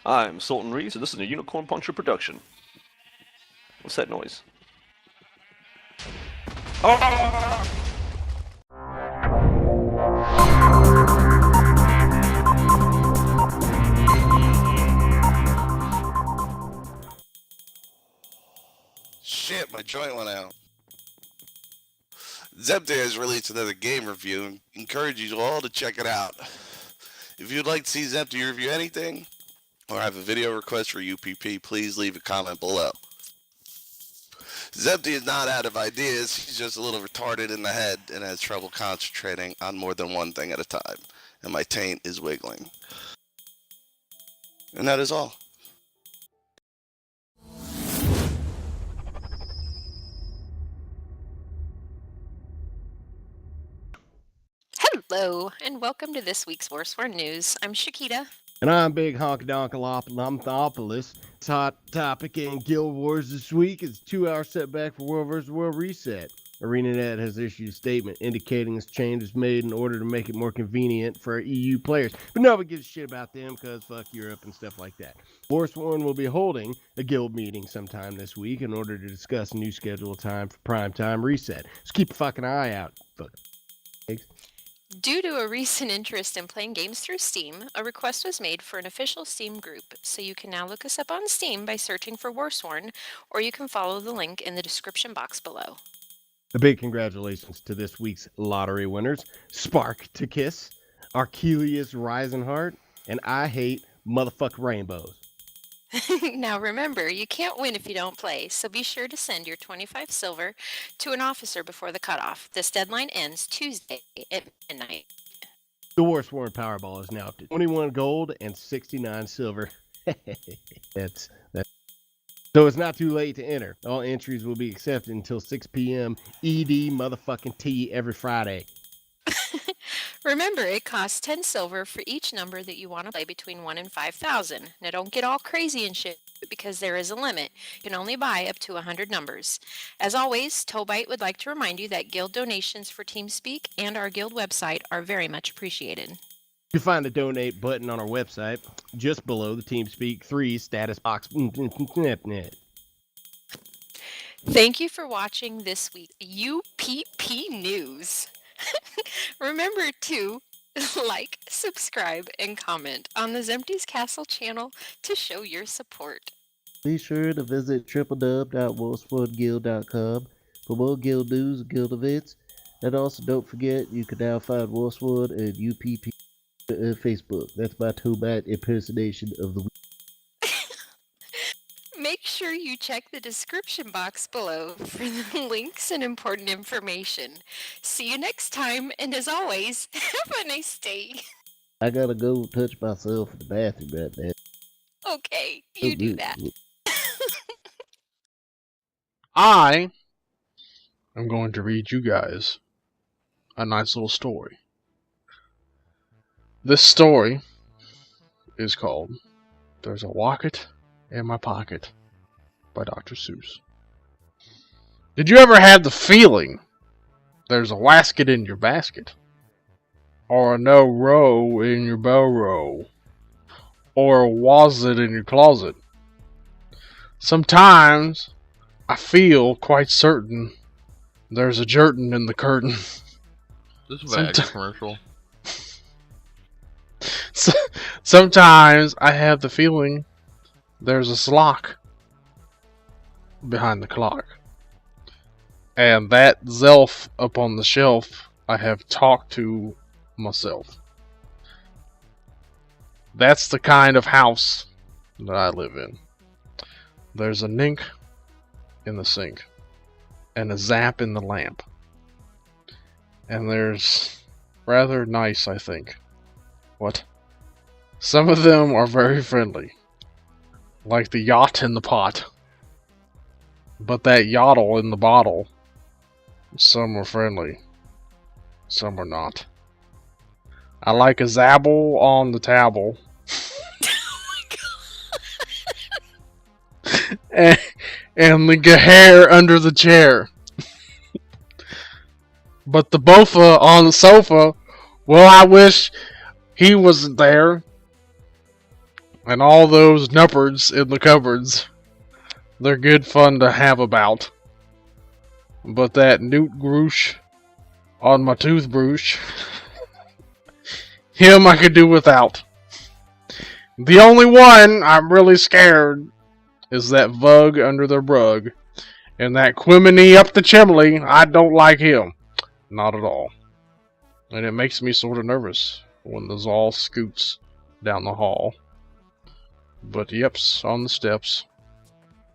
I'm Sultan Reeves, and this is a Unicorn Puncher production. What's that noise? Ah! Shit, my joint went out. Zemti has released another game review and encourage you all to check it out. If you'd like to see Zemti review anything or have a video request for UPP, please leave a comment below. Zemti is not out of ideas, he's just a little retarded in the head and has trouble concentrating on more than one thing at a time. And my taint is wiggling. And that is all. Hello, and welcome to this week's Warsworn News. I'm Shakita. And I'm Big Honky Donkalopoulos. It's hot topic in Guild Wars this week is a 2-hour setback for World vs. World Reset. ArenaNet has issued a statement indicating this change is made in order to make it more convenient for our EU players. But nobody gives a shit about them because fuck Europe and stuff like that. Warsworn will be holding a guild meeting sometime this week in order to discuss a new schedule time for Prime Time Reset. So keep a fucking eye out. Fuck. Due to a recent interest in playing games through Steam, a request was made for an official Steam group, so you can now look us up on Steam by searching for Warsworn, or you can follow the link in the description box below. A big congratulations to this week's lottery winners, Spark2Kiss, Archelius Risenheart, and I Hate Motherfuck Rainbows. Now remember, you can't win if you don't play, so be sure to send your 25 silver to an officer before the cutoff. This deadline ends Tuesday at midnight. The Warsworn Powerball is now up to 21 gold and 69 silver. That's so it's not too late to enter. All entries will be accepted until 6 p.m. ED motherfucking T every Friday. Remember, it costs 10 silver for each number that you want to play between 1 and 5,000. Now don't get all crazy and shit because there is a limit. You can only buy up to 100 numbers. As always, Tobite would like to remind you that guild donations for TeamSpeak and our guild website are very much appreciated. You can find the donate button on our website just below the TeamSpeak 3 status box. Thank you for watching this week's UPP News. Remember to like, subscribe, and comment on the Zemti's Castle channel to show your support. Be sure to visit www.warswoodguild.com for more guild news and guild events. And also don't forget you can now find Warswood and UPP Facebook. That's my Tobite impersonation of the week. Make sure you check the description box below for the links and important information. See you next time, and as always, have a nice day. I gotta go touch myself in the bathroom right now. Okay, you do that. I am going to read you guys a nice little story. This story is called There's a Rocket in My Pocket by Dr. Seuss. Did you ever have the feeling there's a wasket in your basket? Or a no row in your bow row? Or a wazzit in your closet? Sometimes I feel quite certain there's a jertin in the curtain. This is a commercial. Sometimes I have the feeling there's a slock behind the clock. And that zelf up on the shelf, I have talked to myself. That's the kind of house that I live in. There's a nink in the sink, and a zap in the lamp. And there's rather nice, I think. What? Some of them are very friendly, like the yacht in the pot. But that yottle in the bottle, some are friendly, some are not. I like a zabble on the table. and the hair under the chair. But the bofa on the sofa, well, I wish he wasn't there. And all those nuppards in the cupboards, they're good fun to have about. But that Newt Groosh on my toothbrush, him I could do without. The only one I'm really scared is that Vug under the rug. And that Quimini up the chimney, I don't like him. Not at all. And it makes me sort of nervous when the Zal scoots down the hall. But yeps, on the steps,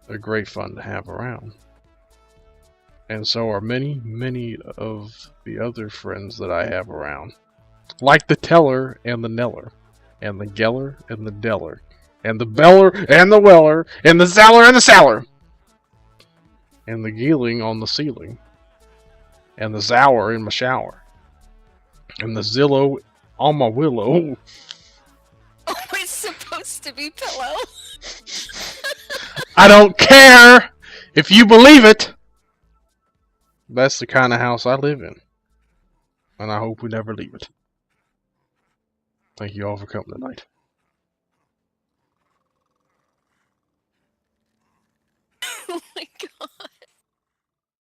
they're great fun to have around. And so are many, many of the other friends that I have around. Like the Teller and the Neller, and the Geller and the Deller, and the Beller and the Weller, and the Zeller and the Saller, and the Geeling on the ceiling, and the Zower in my shower, and the Zillow on my willow. Oh, it's supposed to be pillow. I don't care if you believe it. That's the kind of house I live in. And I hope we never leave it. Thank you all for coming tonight.